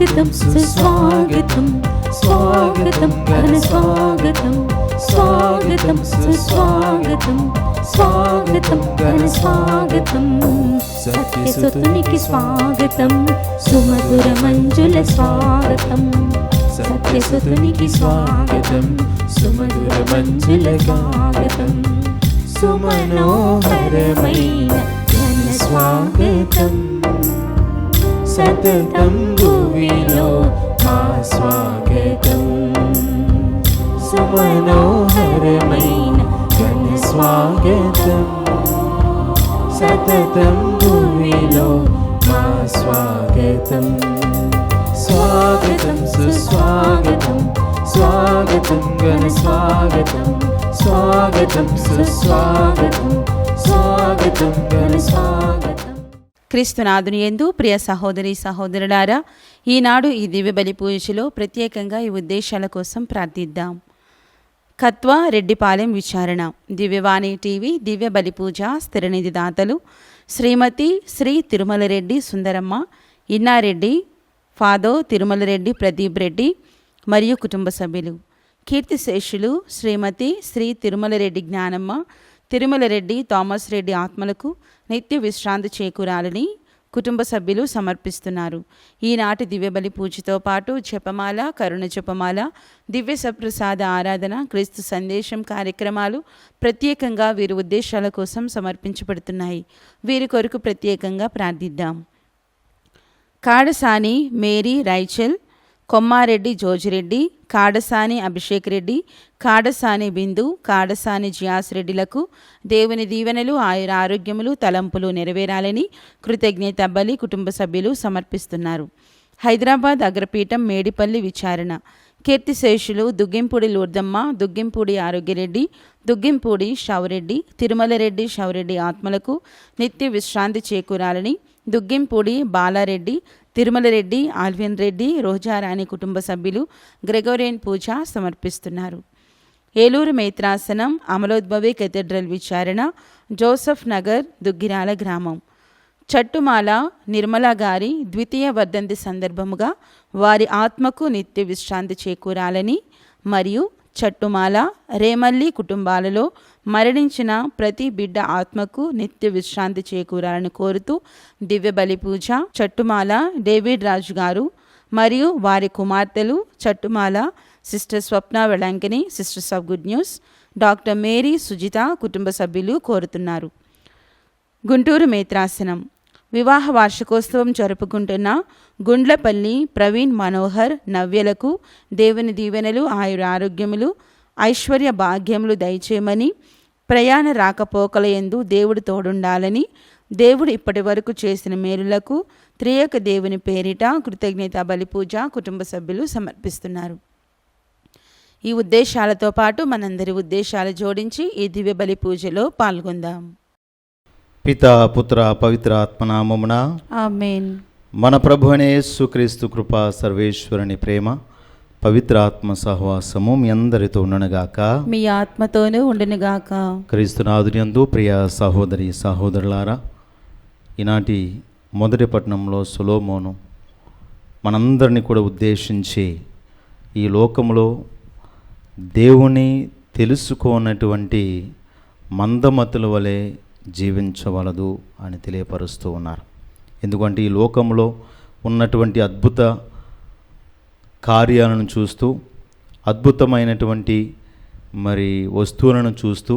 స్వాగతం సుస్వాగతం, స్వాగతం ఘన స్వాగతం, స్వాగతం సుస్వాగతం, స్వాగతం ఘన స్వాగతం. సత్యసుతునికి స్వాగతం, సుమధుర మంజుల స్వాగతం. సత్యసుతునికి స్వాగతం, సుమధుర మంజుల స్వాగతం. సుమనోహరమైన ఘన స్వాగతం, సతతం భువిలో మా స్వాగతం. సుమనోహరమైన ఘన స్వాగతం, సతతం భువిలో మా స్వాగతం. స్వాగతం సుస్వాగతం, స్వాగతం ఘన స్వాగతం, స్వాగతం సుస్వాగతం, స్వాగతం ఘన స్వాగతం. క్రీస్తునాథుని యందు ప్రియ సహోదరి సహోదరులారా, ఈనాడు ఈ దివ్య బలి పూజలో ప్రత్యేకంగా ఈ ఉద్దేశాల కోసం ప్రార్థిద్దాం. కత్వా రెడ్డిపాలెం విచారణ. దివ్యవాణి టీవీ దివ్య బలి పూజ స్థిరనిధి దాతలు శ్రీమతి శ్రీ తిరుమల రెడ్డి సుందరమ్మ, ఇన్నారెడ్డి, ఫాదో తిరుమల రెడ్డి ప్రదీప్ రెడ్డి మరియు కుటుంబ సభ్యులు. కీర్తిశేషులు శ్రీమతి శ్రీ తిరుమల రెడ్డి జ్ఞానమ్మ, తిరుమల రెడ్డి థామస్ రెడ్డి ఆత్మలకు నిత్య విశ్రాంతి చేకూరాలని కుటుంబ సభ్యులు సమర్పిస్తున్నారు. ఈనాటి దివ్యబలి పూజతో పాటు జపమాల, కరుణ జపమాల, దివ్య సప్రసాద ఆరాధన, క్రీస్తు సందేశం కార్యక్రమాలు ప్రత్యేకంగా వీరి ఉద్దేశాల కోసం సమర్పించబడుతున్నాయి. వీరి కొరకు ప్రత్యేకంగా ప్రార్థిద్దాం. కాడసాని మేరీ రైచల్, కొమ్మారెడ్డి జోజిరెడ్డి, కాడసాని అభిషేక్ రెడ్డి, కాడసాని బిందు, కాడసాని జియాస్ రెడ్డిలకు దేవుని దీవెనలు, ఆరోగ్యములు, తలంపులు నెరవేరాలని కృతజ్ఞత బలి కుటుంబ సభ్యులు సమర్పిస్తున్నారు. హైదరాబాద్ అగ్రపీఠం మేడిపల్లి విచారణ. కీర్తిశేషులు దుగ్గింపూడి లూర్దమ్మ, దుగ్గింపూడి ఆరోగ్యరెడ్డి, దుగ్గింపూడి షౌరెడ్డి, తిరుమల రెడ్డి షౌరెడ్డి ఆత్మలకు నిత్య విశ్రాంతి చేకూరాలని దుగ్గింపూడి బాలారెడ్డి, తిరుమల రెడ్డి, ఆల్విన్ రెడ్డి, రోజారాణి కుటుంబ సభ్యులు గ్రెగోరియన్ పూజ సమర్పిస్తున్నారు. ఏలూరు మేత్రాసనం అమలోద్భవి కెథెడ్రల్ విచారణ. జోసఫ్ నగర్ దుగ్గిరాల గ్రామం. చట్టుమాల నిర్మల గారి ద్వితీయ వర్ధంతి సందర్భముగా వారి ఆత్మకు నిత్య విశ్రాంతి చేకూరాలని మరియు చట్టుమాల రేమల్లి కుటుంబాలలో మరణించిన ప్రతి బిడ్డ ఆత్మకు నిత్య విశ్రాంతి చేకూరాలని కోరుతూ దివ్య బలి పూజ. చట్టుమాల డేవిడ్ రాజు గారు మరియు వారి కుమార్తెలు చట్టుమాల sister Swapna Velankanni, sisters of good news, doctor Mary Sujitha కుటుంబ సభ్యులు కోరుతున్నారు. గుంటూరు మేత్రాసనం వివాహ వార్షికోత్సవం జరుపుకుంటున్న గుండ్లపల్లి ప్రవీణ్ మనోహర్ నవ్యలకు దేవుని దీవెనలు, ఆరోగ్యములు, ఐశ్వర్య భాగ్యములు దయచేయమని, ప్రయాణ రాకపోకల యందు దేవుడు తోడుండాలని, దేవుడు ఇప్పటి వరకు చేసిన మేలులకు త్రియేక దేవుని పేరిట కృతజ్ఞత బలి పూజ కుటుంబ సభ్యులు సమర్పిస్తున్నారు. ఈ ఉద్దేశాలతో పాటు మనందరి ఉద్దేశాలు జోడించి ఈ దివ్య బలి పూజలో పాల్గొందాం. పితా పుత్ర పవిత్ర ఆత్మనామమున ఆమేన్. మన ప్రభువైన యేసుక్రీస్తు కృప, సర్వేశ్వరుని ప్రేమ, పవిత్ర ఆత్మ సహవాసము మీ అందరితో ఉండునుగాక, మీ ఆత్మతోనూ ఉండునుగాక. క్రీస్తునాథుని యందు ప్రియ సహోదరి సహోదరులారా, ఈనాటి మొదటి పట్టణంలో సొలొమోను మనందరినీ కూడా ఉద్దేశించి ఈ లోకంలో దేవుని తెలుసుకోనటువంటి మందమతుల వలె జీవించవలదు అని తెలియపరుస్తూ ఉన్నారు. ఎందుకంటే ఈ లోకంలో ఉన్నటువంటి అద్భుత కార్యాలను చూస్తూ, అద్భుతమైనటువంటి వస్తువులను చూస్తూ,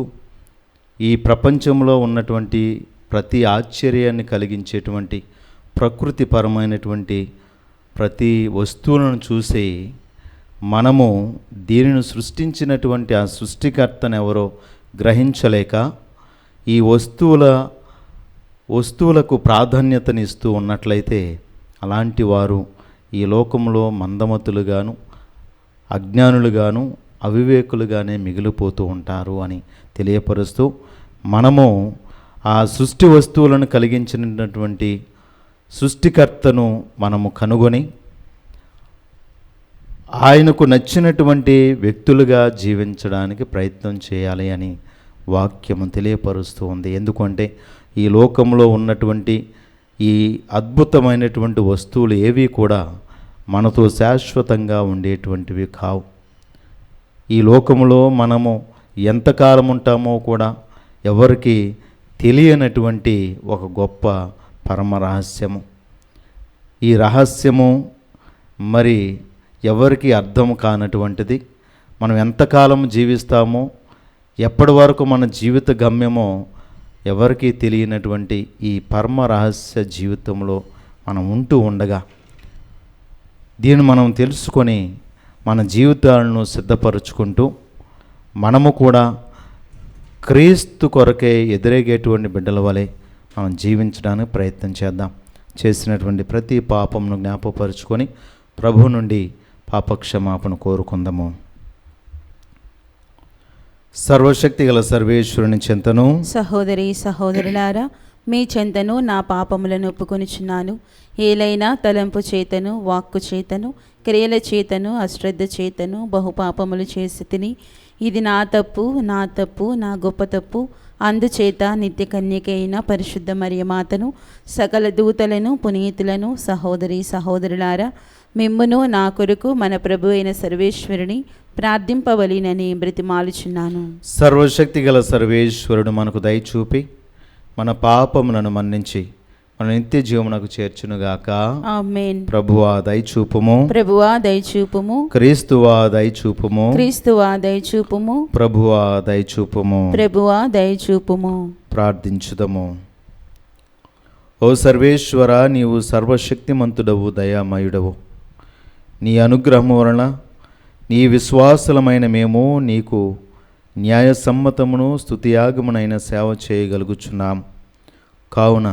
ఈ ప్రపంచంలో ఉన్నటువంటి ప్రతి ఆశ్చర్యాన్ని కలిగించేటువంటి ప్రకృతిపరమైనటువంటి ప్రతి వస్తువులను చూసి మనము దీనిని సృష్టించినటువంటి ఆ సృష్టికర్తను ఎవరో గ్రహించలేక ఈ వస్తువులకు ప్రాధాన్యతనిస్తూ ఉన్నట్లయితే అలాంటి వారు ఈ లోకంలో మందమతులుగాను, అజ్ఞానులుగాను, అవివేకులుగానే మిగిలిపోతూ ఉంటారు అని తెలియపరుస్తూ, మనము ఆ సృష్టి వస్తువులను కలిగించినటువంటి సృష్టికర్తను మనము కనుగొని ఆయనకు నచ్చినటువంటి వ్యక్తులుగా జీవించడానికి ప్రయత్నం చేయాలి అని వాక్యము తెలియపరుస్తూ ఉంది. ఎందుకంటే ఈ లోకంలో ఉన్నటువంటి ఈ అద్భుతమైనటువంటి వస్తువులు ఏవి కూడా మనతో శాశ్వతంగా ఉండేటువంటివి కావు. ఈ లోకములో మనము ఎంతకాలం ఉంటామో కూడా ఎవరికి తెలియనటువంటి ఒక గొప్ప పరమ రహస్యము. ఈ రహస్యము మరి ఎవరికి అర్థం కానటువంటిది. మనం ఎంతకాలం జీవిస్తామో, ఎప్పటి వరకు మన జీవిత గమ్యమో ఎవరికీ తెలియనటువంటి ఈ పరమ రహస్య జీవితంలో మనం ఉంటూ ఉండగా దీన్ని మనం తెలుసుకొని మన జీవితాలను సిద్ధపరుచుకుంటూ మనము కూడా క్రీస్తు కొరకే ఎదురేగేటువంటి బిడ్డల వలె మనం జీవించడానికి ప్రయత్నం చేద్దాం. చేసినటువంటి ప్రతి పాపమును జ్ఞాపకపరుచుకొని ప్రభు నుండి పాపక్షమాపణ కోరుకుందాము. సర్వశక్తి గల సర్వేశ్వరుని చెంతను సహోదరి సహోదరులారా, మీ చెంతను నా పాపములను ఒప్పుకొనిచున్నాను. ఏలైనా తలంపు చేతను, వాక్కు చేతను, క్రియల చేతను, అశ్రద్ధ చేతను బహుపాపములు చేసి తిని, ఇది నా తప్పు, నా తప్పు, నా గొప్ప తప్పు. అందుచేత నిత్య కన్యక అయిన పరిశుద్ధ మరియమాతను, సకల దూతలను, పునీతులను, సహోదరి సహోదరులారా, మిమ్మును నా కొరకు మన ప్రభు అయిన సర్వేశ్వరుని ప్రార్థింపవలెనని బ్రతిమాలుచున్నాను. సర్వశక్తి గల సర్వేశ్వరుడు మనకు దయచూపి మన పాపములను మన్నించి మన నిత్య జీవమునకు చేర్చునుగాక. ఆమేన్. ప్రభువా దయచూపుము, ప్రభువా దయచూపుము, క్రీస్తువా దయచూపుము, క్రీస్తువా దయచూపుము, ప్రభువా దయచూపుము. ప్రభువా దయచూపుము. ప్రార్థించుదము. ఓ సర్వేశ్వర, నీవు సర్వశక్తిమంతుడవు, దయామయుడవు. నీ అనుగ్రహము వలన నీ విశ్వాసులమైన మేము నీకు న్యాయసమ్మతమును స్తుతియాగమునైన సేవ చేయగలుగుచున్నాం. కావున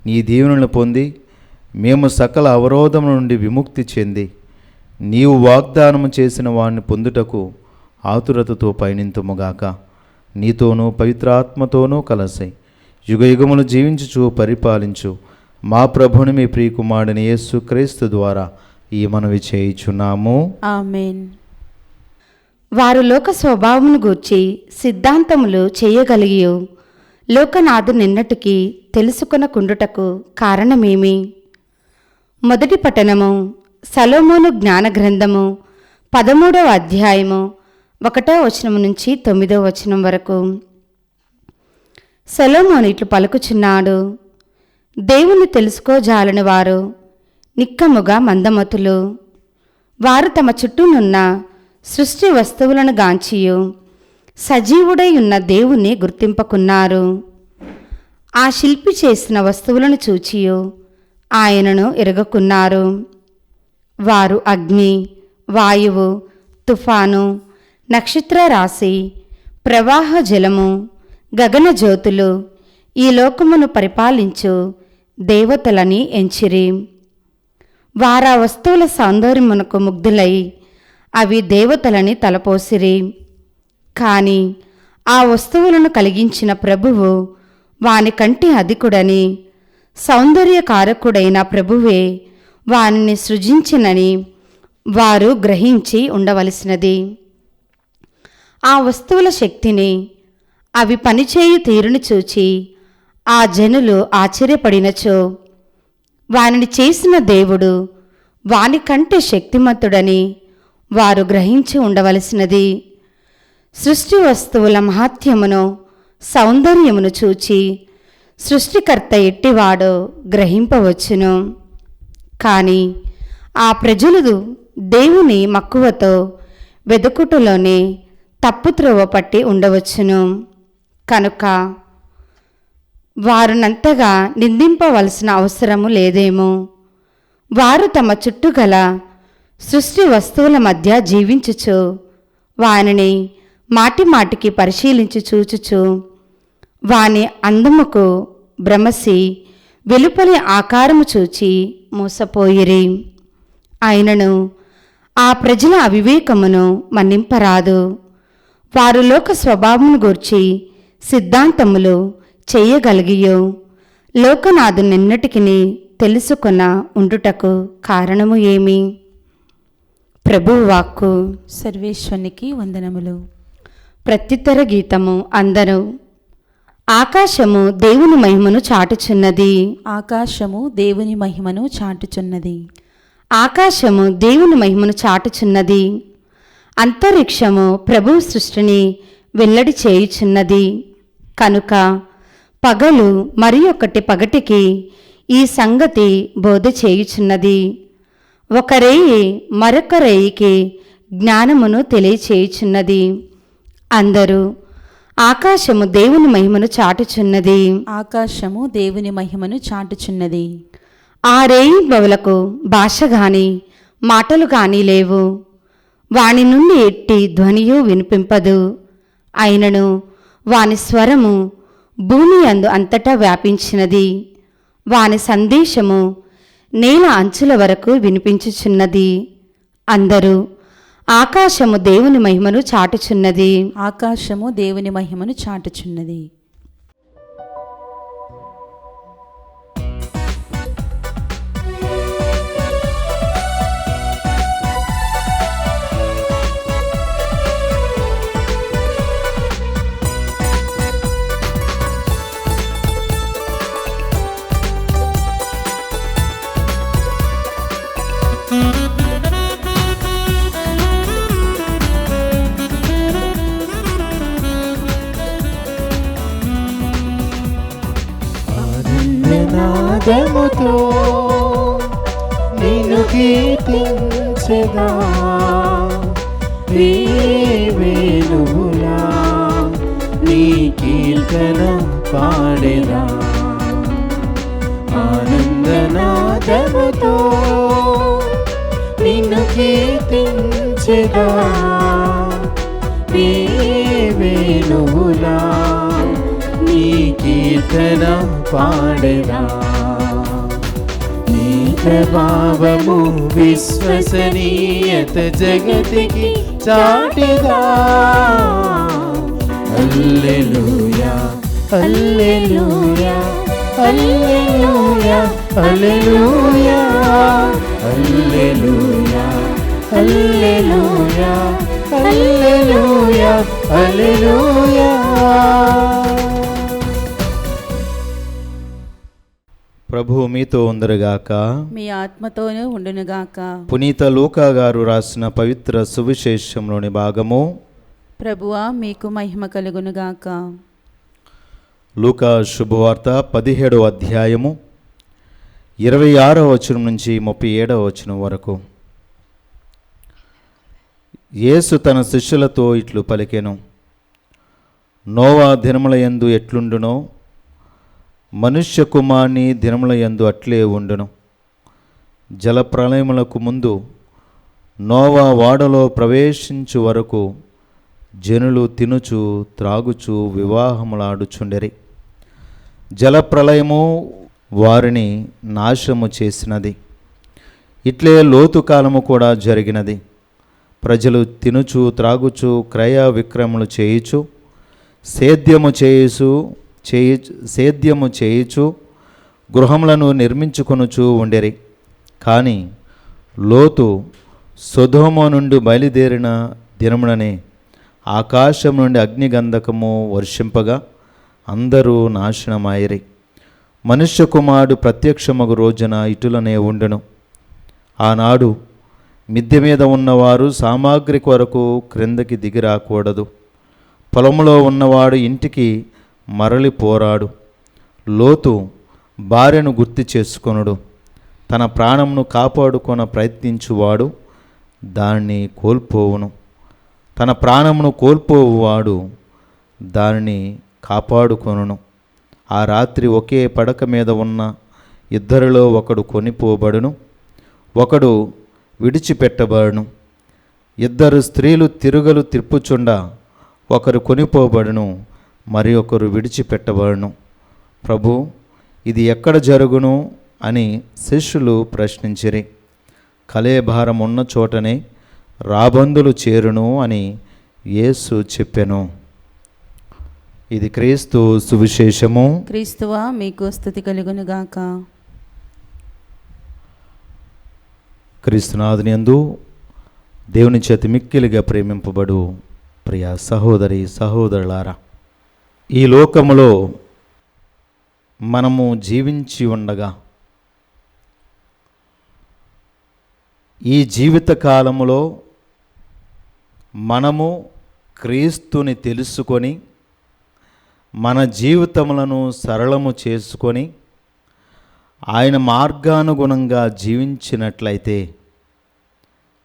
నీ దీవెనలు పొంది మేము సకల అవరోధముల నుండి విముక్తి చెంది నీవు వాగ్దానము చేసిన వాడిని పొందుటకు ఆతురతతో పయనింతుముగాక. నీతోనూ పవిత్రాత్మతోనూ కలిసి యుగయుగములు జీవించుచు పరిపాలించు మా ప్రభుని మీ ప్రియకుమారుని యేసు క్రీస్తు ద్వారా ఈ మనవి చేయుచున్నాము. ఆమేన్. వారు లోక స్వభావమును గూర్చి సిద్ధాంతములు చేయగలిగి లోకనాథు నిన్నటికి తెలుసుకొనకుండుటకు కారణమేమి? మొదటి పఠనము సలోమోను జ్ఞాన గ్రంథము 13వ అధ్యాయము 1వ వచనం నుంచి 9వ వచనం వరకు. సలోమోను ఇట్లు పలుకుచున్నాడు: దేవుని తెలుసుకోజాలని వారు నిక్కముగా మందమతులు. వారు తమ చుట్టూనున్న సృష్టి వస్తువులను గాంచియు సజీవుడై ఉన్న దేవుని గుర్తింపకున్నారు. ఆ శిల్పి చేసిన వస్తువులను చూచియు ఆయనను ఎరగకున్నారు. వారు అగ్ని, వాయువు, తుఫాను, నక్షత్ర రాశి, ప్రవాహ జలము, గగన జ్యోతులు, ఈ లోకమును పరిపాలించు దేవతలని ఎంచిరి. వారా వస్తువుల సౌందర్యమునకు ముగ్ధులై అవి దేవతలని తలపోసిరి. కాని ఆ వస్తువులను కలిగించిన ప్రభువు వాని కంటే అధికుడని, సౌందర్యకారకుడైన ప్రభువే వానిని సృజించినని వారు గ్రహించి ఉండవలసినది. ఆ వస్తువుల శక్తిని, అవి పనిచేయు తీరును చూచి ఆ జనులు ఆశ్చర్యపడినచో వానిని చేసిన దేవుడు వాని కంటే శక్తిమంతుడని వారు గ్రహించి ఉండవలసినది. సృష్టి వస్తువుల మహాత్యమును, సౌందర్యమును చూచి సృష్టికర్త ఎట్టివాడో గ్రహింపవచ్చును. కానీ ఆ ప్రజలు దేవుని మక్కువతో వెదుకుటలోనే తప్పుత్రోవ పట్టి ఉండవచ్చును. కనుక వారునంతగా నిందింపవలసిన అవసరము లేదేమో. వారు తమ చుట్టూ గల సృష్టి వస్తువుల మధ్య జీవించుచు వానిని మాటిమాటికి పరిశీలించి చూచుచు వాని అందముకు భ్రమసి వెలుపలి ఆకారము చూచి మోసపోయిరి. అయినను ఆ ప్రజల అవివేకమును మన్నింపరాదు. వారు లోక స్వభావమును గూర్చి సిద్ధాంతములు చేయగలిగియో లోకనాథు నిన్నటికిని తెలుసుకొన ఉండుటకు కారణము ఏమి? ప్రభువు వాక్కు. సర్వేశ్వరునికి వందనములు. ప్రత్యుత్తర గీతము. అందరూ ఆకాశము దేవుని మహిమను చాటుచున్నది. ఆకాశము దేవుని మహిమను చాటుచున్నది. ఆకాశము దేవుని మహిమను చాటుచున్నది. అంతరిక్షము ప్రభువు సృష్టిని వెల్లడి చేయుచున్నది. కనుక పగలు మరి ఒకటి పగటికి ఈ సంగతి బోధ చేయుచున్నది. ఒక రేయి మరొక రేయికి జ్ఞానమును తెలియచేయుచున్నది. అందరూ ఆకాశము దేవుని మహిమను చాటుచున్నది. ఆకాశము దేవుని మహిమను చాటుచున్నది. ఆ రేయి బవులకు భాష గాని మాటలు గాని లేవు. వాని నుండి ఎట్టి ధ్వనియు వినిపింపదు. అయినను వాని స్వరము భూమి అందు అంతటా వ్యాపించినది. వాని సందేశము నేల అంచుల వరకు వినిపించుచున్నది. అందరూ ఆకాశము దేవుని మహిమను చాటుచున్నది. ఆకాశము దేవుని మహిమను చాటుచున్నది. నాదముతో నిన్ను కీర్తించెదా, వేవేలులా నీ కీర్తన పాడెదా. ఆనందనాదముతో నిన్ను కీర్తించెదా, వేవేలులా నీ కీర్తన పాడెదా. నీ ప్రభావము విశ్వసనీయత జగతికి చాటెదా. హల్లెలూయా హల్లెలూయా హల్లెలూయా హల్లెలూయా హల్లెలూయా హల్లెలూయా హల్లెలూయా హల్లెలూయా. ప్రభువు మీతో ఉందరుగాక. మీ ఆత్మతోనూ ఉండునుగాక. పునీత లూకా గారు రాసిన పవిత్ర సువిశేషంలోని భాగము. ప్రభువా మీకు మహిమ కలుగునుగాక. లూకా శుభవార్త 17వ అధ్యాయము 26వ వచనం నుంచి 37వ వచనం వరకు. యేసు తన శిష్యులతో ఇట్లు పలికెను. నోవా దినములయందు ఎట్లుండునో మనుష్య కుమారుని దినములయందు అట్లే ఉండును. జలప్రళయములకు ముందు నోవా వాడలో ప్రవేశించు వరకు జనులు తినుచు త్రాగుచు వివాహములాడుచుండెరి. జలప్రళయము వారిని నాశనము చేసినది. ఇట్లే లోతు కాలము కూడా జరిగినది. ప్రజలు తినుచు త్రాగుచు క్రయ విక్రయములు చేయుచు సేద్యము చేయుచు గృహములను నిర్మించుకొనుచు ఉండెరి. కానీ లోతు సొదొమ నుండి బయలుదేరిన దినముననే ఆకాశం నుండి అగ్నిగంధకము వర్షింపగా అందరూ నాశనమాయిరి. మనుష్య కుమారుడు ప్రత్యక్షమగు రోజున ఇటులనే ఉండును. ఆనాడు మిద్దె మీద ఉన్నవారు సామాగ్రి కొరకు క్రిందకి దిగి రాకూడదు. పొలంలో ఉన్నవాడు ఇంటికి మరలి పోరాడు. లోతు భార్యను గుర్తు చేసుకొనుడు. తన ప్రాణమును కాపాడుకొన ప్రయత్నించువాడు దానిని కోల్పోవును. తన ప్రాణమును కోల్పోవువాడు దానిని కాపాడుకొనును. ఆ రాత్రి ఒకే పడక మీద ఉన్న ఇద్దరిలో ఒకడు కొనిపోబడును, ఒకడు విడిచిపెట్టబడును. ఇద్దరు స్త్రీలు తిరుగలు తిప్పుచుండా ఒకరు కొనిపోబడును, మరి ఒకరు విడిచిపెట్టబడును. ప్రభు, ఇది ఎక్కడ జరుగును అని శిష్యులు ప్రశ్నించిరి. కలేభారం ఉన్న చోటనే రాబందులు చేరును అని యేసు చెప్పెను. ఇది క్రీస్తు సువిశేషము. క్రీస్తువా మీకు స్తుతి కలుగునుగాక. క్రీస్తునాథుని యందు దేవుని చేత మిక్కిలిగా ప్రేమింపబడు ప్రియ సహోదరి సహోదరులారా, ఈ లోకములో మనము జీవించి ఉండగా ఈ జీవిత కాలములో మనము క్రీస్తుని తెలుసుకొని మన జీవితములను సరళము చేసుకొని ఆయన మార్గానుగుణంగా జీవించినట్లయితే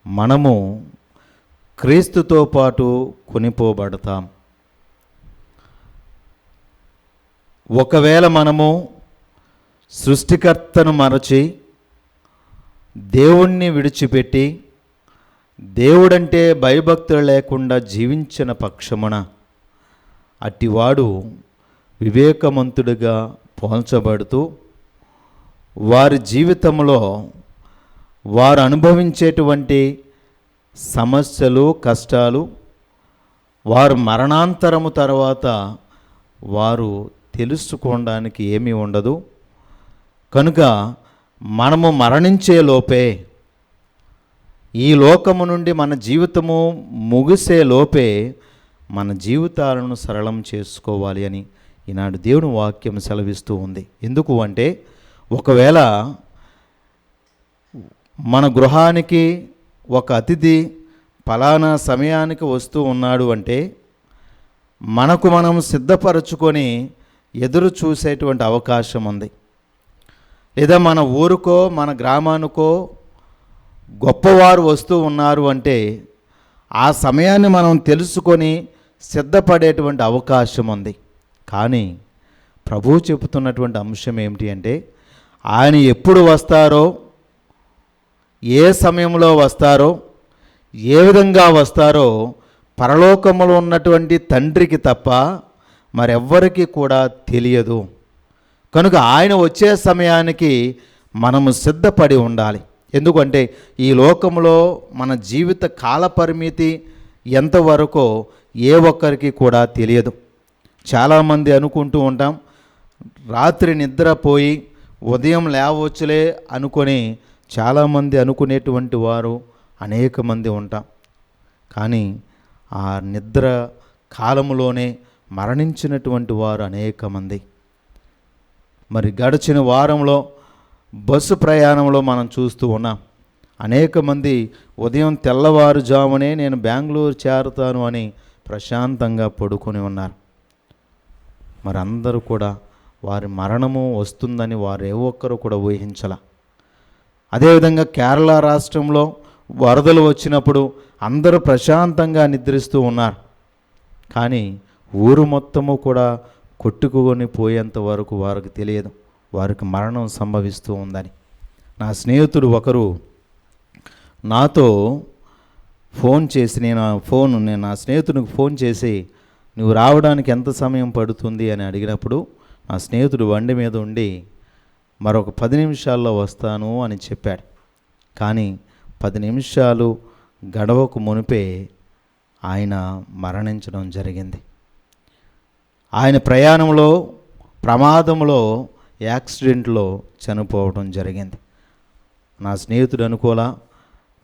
మనము క్రీస్తుతో పాటు కొనిపోబడతాం. ఒకవేళ మనము సృష్టికర్తను మరచి దేవుణ్ణి విడిచిపెట్టి దేవుడంటే భయభక్తులు లేకుండా జీవించిన పక్షమున అట్టివాడు వివేకవంతుడిగా పోల్చబడుతూ వారి జీవితంలో వారు అనుభవించేటువంటి సమస్యలు, కష్టాలు వారు మరణాంతరము తర్వాత వారు తెలుసుకోవడానికి ఏమీ ఉండదు. కనుక మనము మరణించే లోపే, ఈ లోకము నుండి మన జీవితము ముగిసే లోపే మన జీవితాలను సరళం చేసుకోవాలి అని ఈనాడు దేవుని వాక్యం సెలవిస్తూ ఉంది. ఎందుకు అంటే, ఒకవేళ మన గృహానికి ఒక అతిథి ఫలానా సమయానికి వస్తూ ఉన్నాడు అంటే మనకు మనం సిద్ధపరచుకొని ఎదురు చూసేటువంటి అవకాశం ఉంది. లేదా మన ఊరుకో మన గ్రామానికో గొప్పవారు వస్తూ ఉన్నారు అంటే ఆ సమయాన్ని మనం తెలుసుకొని సిద్ధపడేటువంటి అవకాశం ఉంది. కానీ ప్రభువు చెబుతున్నటువంటి అంశం ఏమిటి అంటే, ఆయన ఎప్పుడు వస్తారో, ఏ సమయంలో వస్తారో, ఏ విధంగా వస్తారో పరలోకములో ఉన్నటువంటి తండ్రికి తప్ప మరెవ్వరికి కూడా తెలియదు. కనుక ఆయన వచ్చే సమయానికి మనము సిద్ధపడి ఉండాలి. ఎందుకంటే ఈ లోకంలో మన జీవిత కాల పరిమితి ఎంతవరకో ఏ ఒక్కరికి కూడా తెలియదు. చాలామంది అనుకుంటూ ఉంటాం, రాత్రి నిద్రపోయి ఉదయం లేవచ్చులే అనుకొని చాలామంది అనుకునేటువంటి వారు అనేక మంది ఉంటాం. కానీ ఆ నిద్ర కాలములోనే మరణించినటువంటి వారు అనేక మంది. మరి గడిచిన వారంలో బస్సు ప్రయాణంలో మనం చూస్తూ ఉన్నాం. అనేక మంది ఉదయం తెల్లవారుజామునే నేను బెంగళూరు చేరుతాను అని ప్రశాంతంగా పడుకొని ఉన్నారు. మరి అందరూ కూడా వారి మరణము వస్తుందని వారు ఏ ఒక్కరు కూడా ఊహించలా. అదేవిధంగా కేరళ రాష్ట్రంలో వరదలు వచ్చినప్పుడు అందరూ ప్రశాంతంగా నిద్రిస్తూ ఉన్నారు. కానీ ఊరు మొత్తము కూడా కొట్టుకొని పోయేంత వరకు వారికి తెలియదు వారికి మరణం సంభవిస్తూ ఉందని. నా స్నేహితుడు ఒకరు నాతో ఫోన్ చేసి, నేను నా స్నేహితునికి ఫోన్ చేసి నువ్వు రావడానికి ఎంత సమయం పడుతుంది అని అడిగినప్పుడు నా స్నేహితుడు బండి మీద ఉండి మరొక 10 నిమిషాల్లో వస్తాను అని చెప్పాడు. కానీ 10 నిమిషాలు గడవకు మునిపే ఆయన మరణించడం జరిగింది. ఆయన ప్రయాణంలో ప్రమాదంలో యాక్సిడెంట్లో చనిపోవడం జరిగింది. నా స్నేహితుడు అనుకోలా,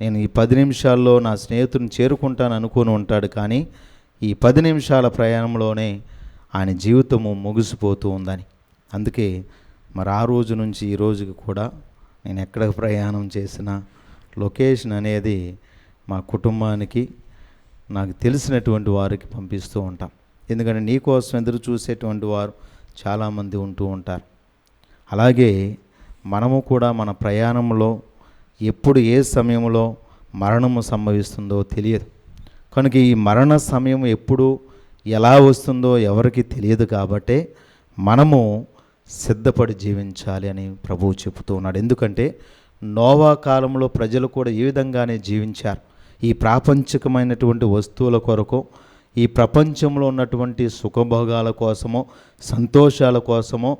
నేను ఈ 10 నిమిషాల్లో నా స్నేహితుడిని చేరుకుంటాను అనుకొని ఉంటాడు. కానీ ఈ 10 నిమిషాల ప్రయాణంలోనే ఆయన జీవితము ముగిసిపోతూ ఉందని. అందుకే మరి ఆ రోజు నుంచి ఈ రోజుకి కూడా నేను ఎక్కడికి ప్రయాణం చేసినా లొకేషన్ అనేది మా కుటుంబానికి, నాకు తెలిసినటువంటి వారికి పంపిస్తూ ఉంటాం. ఎందుకంటే నీకోసం ఎదురు చూసేటువంటి వారు చాలామంది ఉంటూ ఉంటారు. అలాగే మనము కూడా మన ప్రయాణంలో ఎప్పుడు ఏ సమయంలో మరణము సంభవిస్తుందో తెలియదు. కనుక ఈ మరణ సమయం ఎప్పుడు ఎలా వస్తుందో ఎవరికి తెలియదు. కాబట్టే మనము సిద్ధపడి జీవించాలి అని ప్రభువు చెబుతూ ఉన్నాడు. ఎందుకంటే నోవా కాలంలో ప్రజలు కూడా ఈ విధంగానే జీవించారు. ఈ ప్రాపంచికమైనటువంటి వస్తువుల కొరకు, ఈ ప్రపంచంలో ఉన్నటువంటి సుఖభోగాల కోసమో, సంతోషాల కోసమో,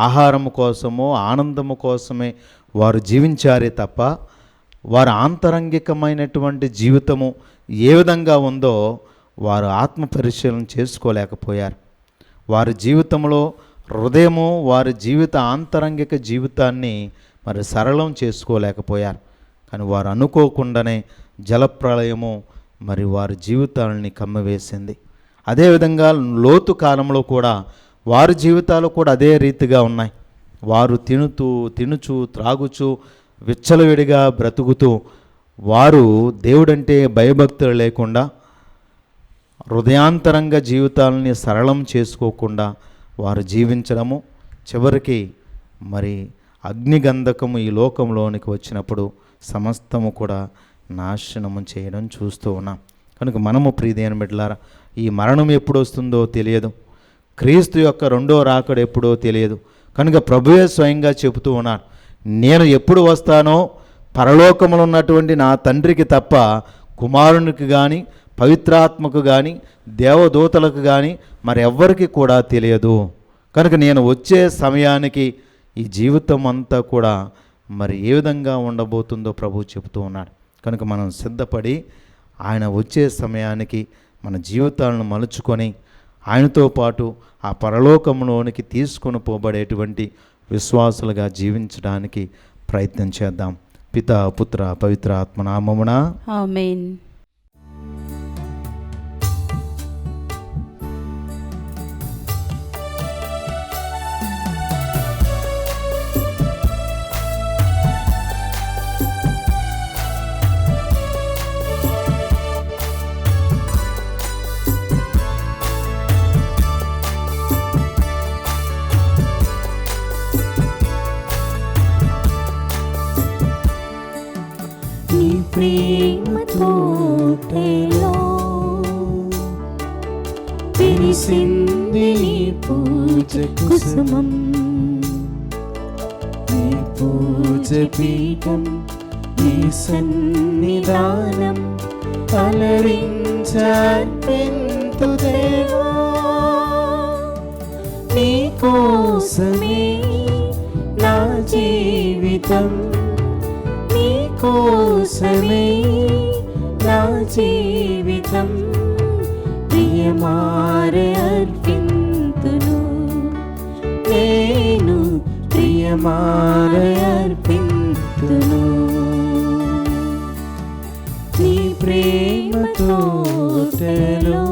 ఆహారం కోసమో, ఆనందము కోసమే వారు జీవించారే తప్ప వారి ఆంతరంగికమైనటువంటి జీవితము ఏ విధంగా ఉందో వారు ఆత్మ పరిశీలన చేసుకోలేకపోయారు. వారి జీవితంలో హృదయము వారి జీవిత ఆంతరంగిక జీవితాన్ని మరి సరళం చేసుకోలేకపోయారు. కానీ వారు అనుకోకుండానే జలప్రళయము మరి వారి జీవితాలని కమ్మివేసింది. అదేవిధంగా లోతు కాలంలో కూడా వారి జీవితాలు కూడా అదే రీతిగా ఉన్నాయి. వారు తినుచు త్రాగుచు విచ్చలవిడిగా బ్రతుకుతూ వారు దేవుడంటే భయభక్తులు లేకుండా హృదయాంతరంగ జీవితాలని సరళం చేసుకోకుండా వారు జీవించడము, చివరికి మరి అగ్నిగంధకము ఈ లోకంలోనికి వచ్చినప్పుడు సమస్తము కూడా నాశనము చేయడం చూస్తూ ఉన్నాం. కనుక మనము ప్రియమైన బిడ్డలారా, ఈ మరణం ఎప్పుడు వస్తుందో తెలియదు, క్రీస్తు యొక్క రెండో రాకడ ఎప్పుడో తెలియదు. కనుక ప్రభువే స్వయంగా చెబుతూ ఉన్నాడు, నేను ఎప్పుడు వస్తానో పరలోకములో ఉన్నటువంటి నా తండ్రికి తప్ప కుమారునికి కానీ పవిత్రాత్మకు కానీ దేవదూతలకు కానీ మరెవ్వరికి కూడా తెలియదు. కనుక నేను వచ్చే సమయానికి ఈ జీవితం అంతా కూడా మరి ఏ విధంగా ఉండబోతుందో ప్రభువు చెబుతూ ఉన్నాడు. కనుక మనం సిద్ధపడి ఆయన వచ్చే సమయానికి మన జీవితాలను మలుచుకొని ఆయనతో పాటు ఆ పరలోకంలోనికి తీసుకొని పోబడేటువంటి విశ్వాసులుగా జీవించడానికి ప్రయత్నం చేద్దాం. పితా పుత్ర పవిత్ర ఆత్మ నామమున ఆమేన్. ప్రేమతోటలో విరిసింది నీ పూజ కుసుమం, నీ పూజ పీఠం, నీ సన్నిధానం అలరించర్పింతు దేవా. నీ కోసమే నా జీవితం, కోసమే నా జీవితం, ప్రియమారే అర్పింతును నేను, ప్రియమారే అర్పింతును. నీ ప్రేమ తోటలో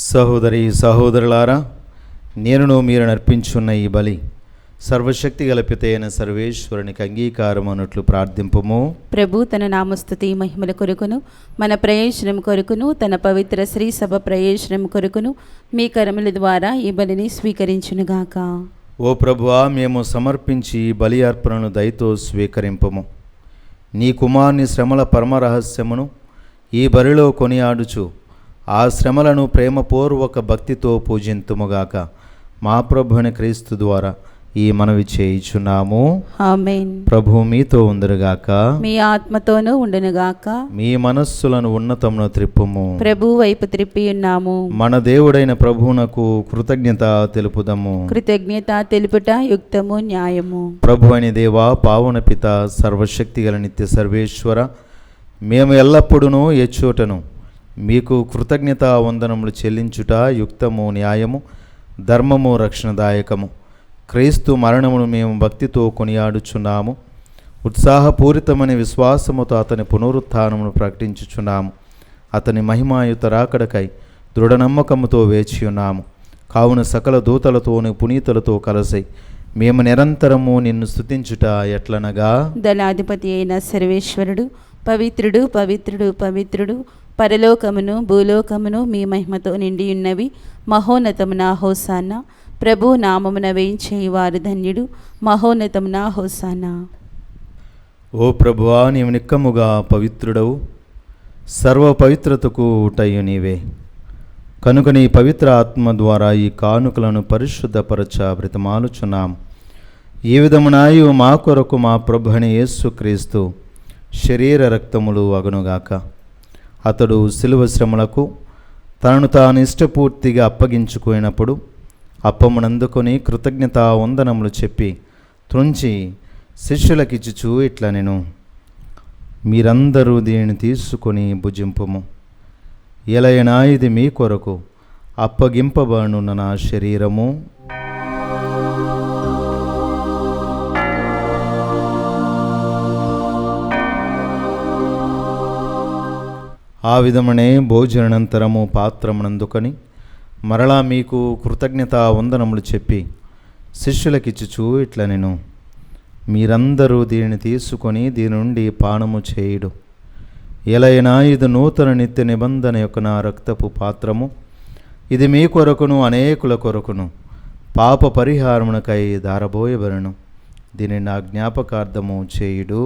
సహోదరి సహోదరులారా, నేనును మీరు నర్పించున్న ఈ బలి సర్వశక్తి గల పితైన సర్వేశ్వరునికి అంగీకారం అన్నట్లు ప్రార్థింపము. ప్రభు తన నామస్తుతి మహిమల కొరకును మన ప్రయోజనం కొరకును తన పవిత్ర శ్రీ సభ ప్రయోజనం కొరకును మీ కరముల ద్వారా ఈ బలిని స్వీకరించునుగాక. ఓ ప్రభువా, మేము సమర్పించి ఈ బలి అర్పణను దయతో స్వీకరింపము. నీ కుమారుని శ్రమల పరమరహస్యమును ఈ బలిలో కొనియాడుచు ఆ శ్రమలను ప్రేమపూర్వక భక్తితో పూజింతుముగాక. మా ప్రభుని క్రీస్తు ద్వారా ఈ మనవి చేయుచున్నాము. ఆమేన్. ప్రభు మీతో ఉందరుగాక, మీ ఆత్మతోనూ ఉండునుగాక. మీ మనస్సులను ఉన్నతమును త్రిప్పుము. ప్రభు వైపు త్రిప్పి ఉన్నాము. మన దేవుడైన ప్రభువునకు కృతజ్ఞత తెలుపుదము. కృతజ్ఞత తెలుపుట యుక్తము న్యాయము. ప్రభు అని దేవా, పావన పిత, సర్వశక్తి గల నిత్య సర్వేశ్వర, మేము ఎల్లప్పుడూ ఎచ్చోటను మీకు కృతజ్ఞతా వందనములు చెల్లించుట యుక్తము న్యాయము ధర్మము రక్షణదాయకము. క్రీస్తు మరణమును మేము భక్తితో కొనియాడుచున్నాము. ఉత్సాహపూరితమైన విశ్వాసముతో అతని పునరుత్థానమును ప్రకటించుచున్నాము. అతని మహిమాయుత రాకడకై దృఢ నమ్మకముతో వేచి ఉన్నాము. కావున సకల దూతలతోను పునీతులతో కలిసి మేము నిరంతరము నిన్ను స్తుతించుట ఎట్లనగా, దళాధిపతి అయిన సర్వేశ్వరుడు పవిత్రుడు పవిత్రుడు పవిత్రుడు, పరలోకమును భూలోకమును మీ మహిమతో నిండి ఉన్నవి. మహోన్నతమున హోసానా. ప్రభు నామమున వేయించేవారు ధన్యుడు. మహోన్నతమున హోసానా. ఓ ప్రభువా, నీవు నిక్కముగా పవిత్రుడవు, సర్వ పవిత్రతకు ఊటయు నీవే. కనుక నీ పవిత్ర ఆత్మ ద్వారా ఈ కానుకలను పరిశుద్ధపరచ బ్రతిమాలుచున్నాము. ఈ విధమునాయు మా కొరకు మా ప్రభుని యేసుక్రీస్తు శరీర రక్తములు అగునుగాక. అతడు శిలువ శ్రమలకు తనను తాను ఇష్టపూర్తిగా అప్పగించుకున్నప్పుడు అప్పమునందుకొని కృతజ్ఞతా వందనములు చెప్పి త్రుంచి శిష్యులకిచ్చుచూ ఇట్లా, నేను మీరందరూ దీనిని తీసుకొని భుజింపుము. ఎలయనా ఇది మీ కొరకు అప్పగింపబడునున్న నా శరీరము. ఆ విధమనే భోజనానంతరము పాత్రమునందుకొని మరలా మీకు కృతజ్ఞతా వందనములు చెప్పి శిష్యులకిచ్చుచూ ఇట్లా నేను మీరందరూ దీనిని తీసుకొని దీని నుండి పానము చేయుడు. ఎలైనా ఇది నూతన నిత్య నిబంధన యొక్క నా రక్తపు పాత్రము. ఇది మీ కొరకును అనేకుల కొరకును పాప పరిహారమునకై దారబోయబడును. దీనిని నా జ్ఞాపకార్థము చేయుడు.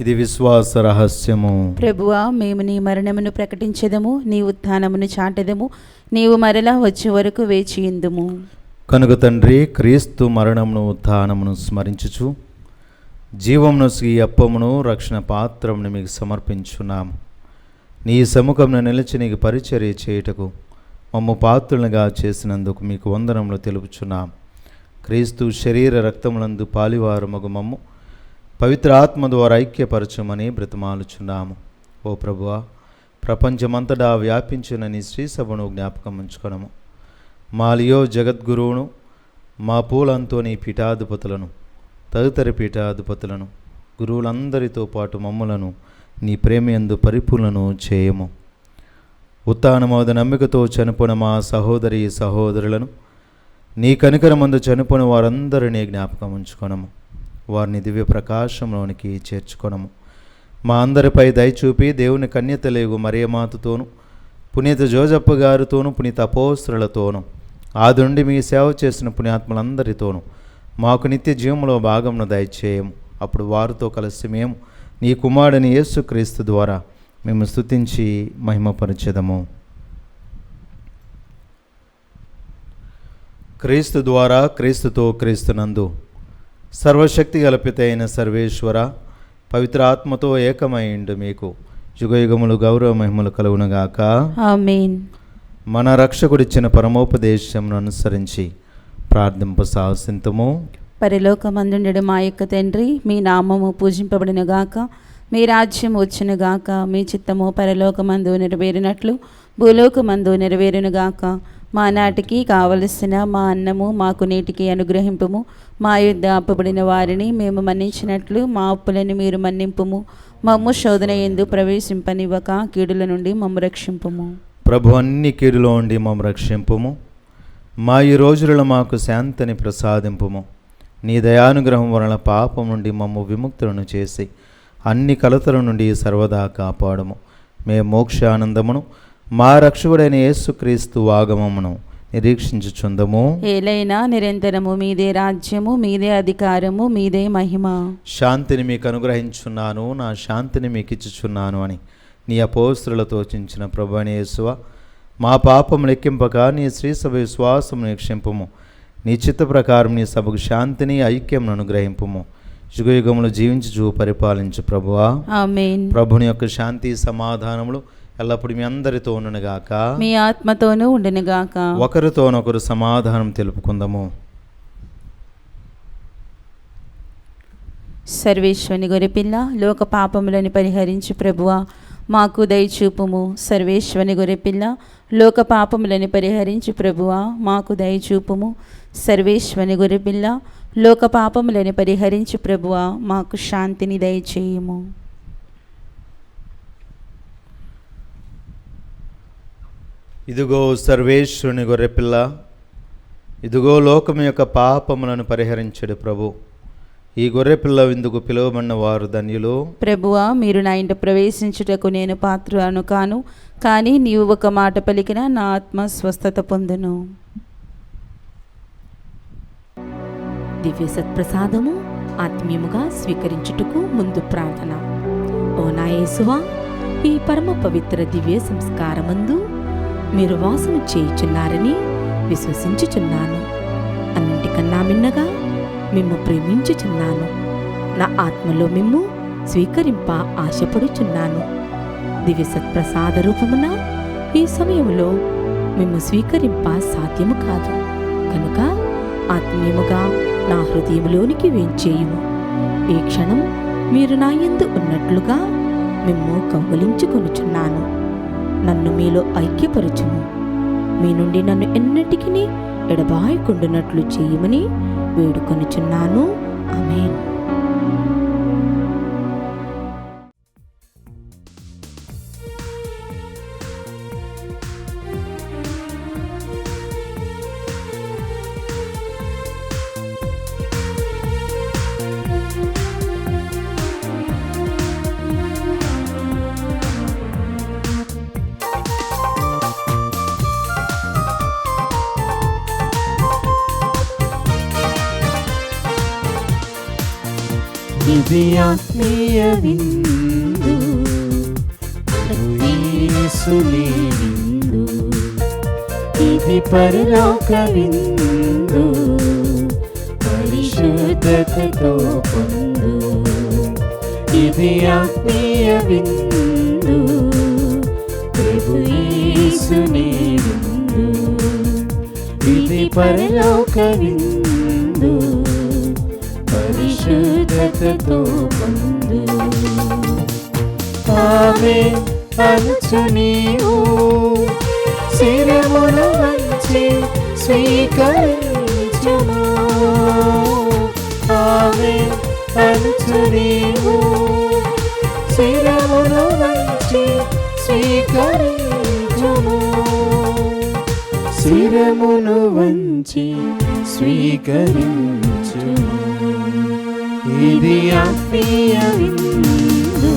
ఇది విశ్వాస రహస్యము. ప్రభువా, మేము నీ మరణమును ప్రకటించెదము, నీ ఉత్థానమును చాటెదము. నీవు మరలా వచ్చే వరకు వేచియుందుము. కనుక తండ్రి, క్రీస్తు మరణమును ఉత్థానమును స్మరించుచు జీవమును ఈ అప్పమును రక్షణ పాత్రమును మీకు సమర్పించున్నాము. నీ సముఖమును నిలిచి నీకు పరిచర్య చేయుటకు మమ్ము పాత్రులుగా చేసినందుకు మీకు వందనములు తెలుపుచున్నాం. క్రీస్తు శరీర రక్తములందు పాలివారు మగు మమ్ము పవిత్ర ఆత్మ ద్వారా ఐక్యపరచమని బ్రతిమాలుచున్నాము. ఓ ప్రభువా, ప్రపంచమంతటా వ్యాపించిన నీ శ్రీసభను జ్ఞాపకం ఉంచుకొనము. మాలియో జగద్గురువును, మా పూలంతోని పీఠాధిపతులను, తదితర పీఠాధిపతులను, గురువులందరితో పాటు మమ్ములను నీ ప్రేమయందు పరిపూర్ణను చేయము. ఉత్థానమోద నమ్మికతో చనిపోయిన మా సహోదరి సహోదరులను, నీ కనికరమందు చనిపోయిన వారందరినీ జ్ఞాపకం ఉంచుకొనము. వారిని దివ్య ప్రకాశంలోనికి చేర్చుకొనము. మా అందరిపై దయచూపి దేవుని కన్యతలేగు మరియమాతతోను, పునీత జోజప్ప గారితోను, పునీత అపోస్తలులతోను, ఆది నుండి మీ సేవ చేసిన పుణ్యాత్మలందరితోనూ మాకు నిత్య జీవంలో భాగమును దయచేయము. అప్పుడు వారితో కలిసి మేము నీ కుమారుని యేసుక్రీస్తు ద్వారా మేము స్తుతించి మహిమపరచెదము. క్రీస్తు ద్వారా, క్రీస్తుతో, క్రీస్తునందు సర్వశక్తి గల అయిన సర్వేశ్వర, పవిత్ర ఆత్మతో ఏకమైండు మీకు యుగయుగములు గౌరవ మహిమలు కలుగునగాక. ఆమేన్. మన రక్షకుడిచ్చిన పరమోపదేశమును అనుసరించి ప్రార్థింప సాహసింతము. పరలోకమందుండెడు మా యొక్క తండ్రి, మీ నామము పూజింపబడినగాక, మీ రాజ్యం వచ్చునుగాక, మీ చిత్తము పరలోకమందు నెరవేరినట్లు భూలోకమందు నెరవేరునుగాక. మా నాటికి కావలసిన మా అన్నము మాకు నేటికి అనుగ్రహింపుము. మా యుద్ధ అప్పబడిన వారిని మేము మన్నించినట్లు మా అప్పులను మీరు మన్నింపుము. మమ్ము శోధన యందు ప్రవేశింపనివ్వక కీడుల నుండి మమ్ము రక్షింపుము. ప్రభు, అన్ని కీడులో ఉండి మమ్ము రక్షింపుము. మా ఈ రోజులలో మాకు శాంతిని ప్రసాదింపుము. నీ దయానుగ్రహం వలన పాపం నుండి మమ్ము విముక్తులను చేసి అన్ని కలతల నుండి సర్వదా కాపాడము. మేము మోక్షానందమును మా రక్షకుడైన యేసుక్రీస్తు ఆగమమును నిరీక్షించుచుందము. ఏలైనా నిరంతరము మీదే రాజ్యము, మీదే అధికారము, మీదే మహిమ. శాంతిని మీకు అనుగ్రహించున్నాను, నా శాంతిని మీకు ఇచ్చుచున్నాను అని నీ అపోస్తలులతో చించిన ప్రభువైన యేసువ, మా పాపము లెక్కింపక నీ శ్రీసభ విశ్వాసమును క్షింపుము. నీ చిత్త ప్రకారం నీ సభకు శాంతిని, ఐక్యమును అనుగ్రహింపుము. యుగయుగములు జీవించుచు పరిపాలించు ప్రభువా. ఆమేన్. ప్రభుని యొక్క శాంతి సమాధానములు ఎల్లప్పుడు మీ అందరితో ఉండునుగాక, మీ ఆత్మతోనూ ఉండునుగాక. ఒకరితోనొకరు సమాధానం తెలుపుకుందాము. సర్వేశ్వని గొర్రెపిల్ల, లోక పాపములను పరిహరించు ప్రభువా, మాకు దయచూపుము. సర్వేశ్వని గొర్రెపిల్ల, లోక పాపములను పరిహరించు ప్రభువా, మాకు దయచూపుము. సర్వేశ్వని గొర్రెపిల్ల, లోక పాపములను పరిహరించు ప్రభువా, మాకు శాంతిని దయచేయుము. ఇదిగో సర్వేశ్వరుని గొర్రెపిల్ల, ఇదిగో లోకం యొక్క పాపములను పరిహరించడు ప్రభు. ఈ గొర్రెపిల్ల విందుకు పిలువబడిన వారు ధన్యులు. ప్రభువా, మీరు నా ఇంట ప్రవేశించుటకు నేను పాత్రులను కాను, కానీ నీవు ఒక మాట పలికిన నా ఆత్మ స్వస్థత పొందును. దివ్య సత్ప్రసాదము ఆత్మీయముగా స్వీకరించుటకు ముందు ప్రార్థన. ఓ నా యేసువా, ఈ పరమ పవిత్ర దివ్య సంస్కారమందు మీరు వాసము చేయుచున్నారని విశ్వసించుచున్నాను. అన్నింటికన్నా మిన్నగా మిమ్ము ప్రేమించుచున్నాను. నా ఆత్మలో మిమ్ము స్వీకరింప ఆశపడుచున్నాను. దివ్య సత్ప్రసాద రూపమున ఈ సమయంలో మిమ్ము స్వీకరింప సాధ్యము కాదు. కనుక ఆత్మీయముగా నా హృదయంలోనికి వేంచేయుము. ఈ క్షణం మీరు నా యందు ఉన్నట్లుగా మిమ్ము కౌగిలించుకొనుచున్నాను. నన్ను మీలో ఐక్యపరచుము. మీ నుండి నన్ను ఎన్నటికీ ఎడబాయకుండునట్లు చేయమని వేడుకొనుచున్నాను. ఆమేన్. ఇది ఆత్మీయ విందు, యేసుని విందు. ఇది పరలోక విందు, పరిశుద్ధతతో పొందు. ఇది ఆత్మీయ విందు, ప్రభు యేసుని విందు. ఇది పరలోక విందు, పరిశుద్ధతతో పొందు. ఆమేన్ అనుచు నీవు శిరమును వంచి స్వీకరించుము. ఆమేన్ అనుచు నీవు శిరమును వంచి స్వీకరించుము. శిరమును వంచి స్వీకరించుము. ఇది ఆత్మీయ విందు,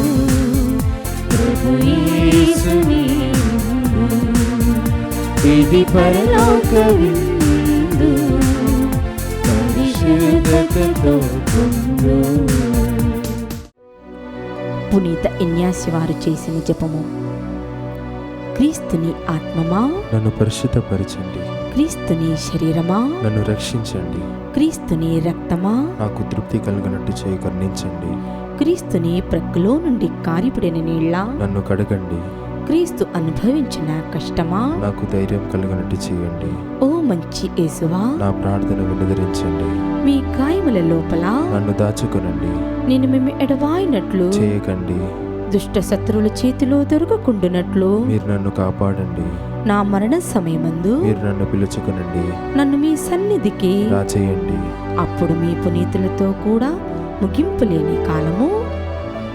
ప్రభు యేసుని విందు. ఇది పరలోక విందు, పరిశుద్ధతతో పొందు. పునీత ఇన్యాసి వారు చేసిన జపము. క్రీస్తుని ఆత్మమా నన్ను పరిశుద్ధపరచండి, క్రీస్తుని శరీరమా నన్ను రక్షించండి, క్రీస్తుని రక్తమా నాకు తృప్తి కలుగునట్టు చేయి కరుణించండి, క్రీస్తుని ప్రక్కలో నుండి కారిపడిన నీళ్ళ నన్ను కడగండి, క్రీస్తు అనుభవించిన కష్టమా నాకు ధైర్యం కలుగునట్టు చేయండి, ఓ మంచి యేసువా నా ప్రార్థన వినదరించండి, మీ గాయముల లోపల నన్ను దాచుకొనండి, నేను మేము ఎడవాయినట్లు చేయకండి, దుష్ట శత్రువుల చేతిలో దొరకకుండునట్లు మీరు నన్ను కాపాడండి, నా మరణ సమయమందు మీరు నన్ను పిలుచుకొనండి, నన్ను మీ సన్నిధికి రాచేయండి. అప్పుడు మీ పునీతులతో కూడా ముగింపు లేని కాలము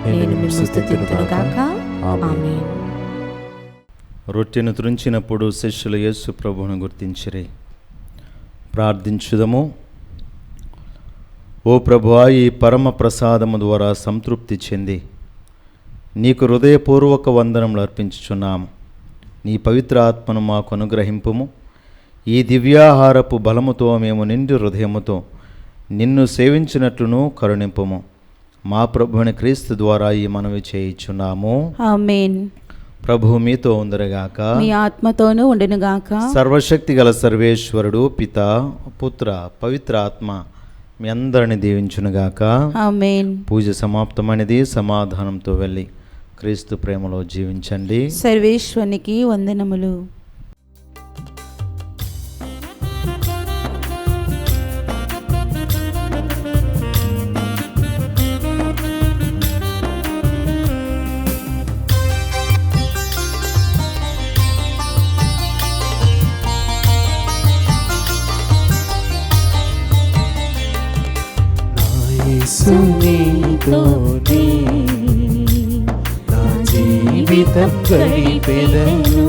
నేను మిమ్ము స్తుతింతునుగాక. ఆమేన్. రొట్టెను త్రుంచినప్పుడు శిష్యులు యేసు ప్రభువును గుర్తించిరి. ప్రార్థించుదము. ఓ ప్రభువా, ఈ పరమ ప్రసాదము ద్వారా సంతృప్తి చెంది నీకు హృదయపూర్వక వందనములు అర్పించుచున్నాము. నీ పవిత్ర ఆత్మను మాకు అనుగ్రహింపుము. ఈ దివ్యాహారపు బలముతో మేము నిండు హృదయముతో నిన్ను సేవించినట్లును కరుణింపుము. మా ప్రభువుని క్రీస్తు ద్వారా ఈ మనవి చేయుచున్నాము. ఆమేన్. ప్రభువు మీతో ఉందరగాక, మీ ఆత్మతోనూ ఉండునుగాక. సర్వశక్తి గల సర్వేశ్వరుడు పిత పుత్ర పవిత్ర ఆత్మ మీ అందరిని దీవించునుగాక. ఆమేన్. పూజ సమాప్తమైనది. సమాధానంతో వెళ్ళి క్రీస్తు ప్రేమలో జీవించండి. సర్వేశ్వరునికి వందనములు. యేసునితోనే నా జీవితం గడిపెదను.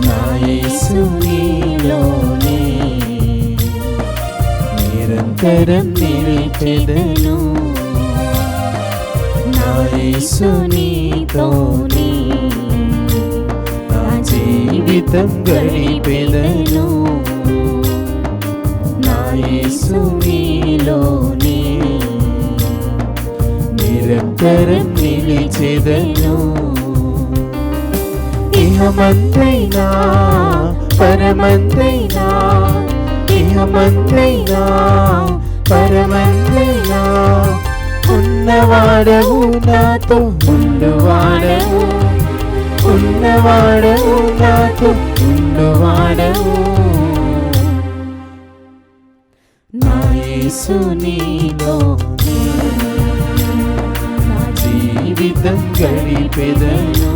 నా యేసునిలోనే నిరంతరం నిలిచెదను. నా యేసునితోనే నా జీవితం గడిపెదను. నా యేసునిలోనే నిరంతరం నిలిచెదను. ఇహమంతైనా పరమంతైనా, ఇహమంతైనా పరమంతైనా ఉన్నవాడవు నాతో ఉండువాడవు, ఉన్నవాడవు నాతో ఉండువాడవు. నా యేసునిలోనే నా జీవితం గడిపెదను.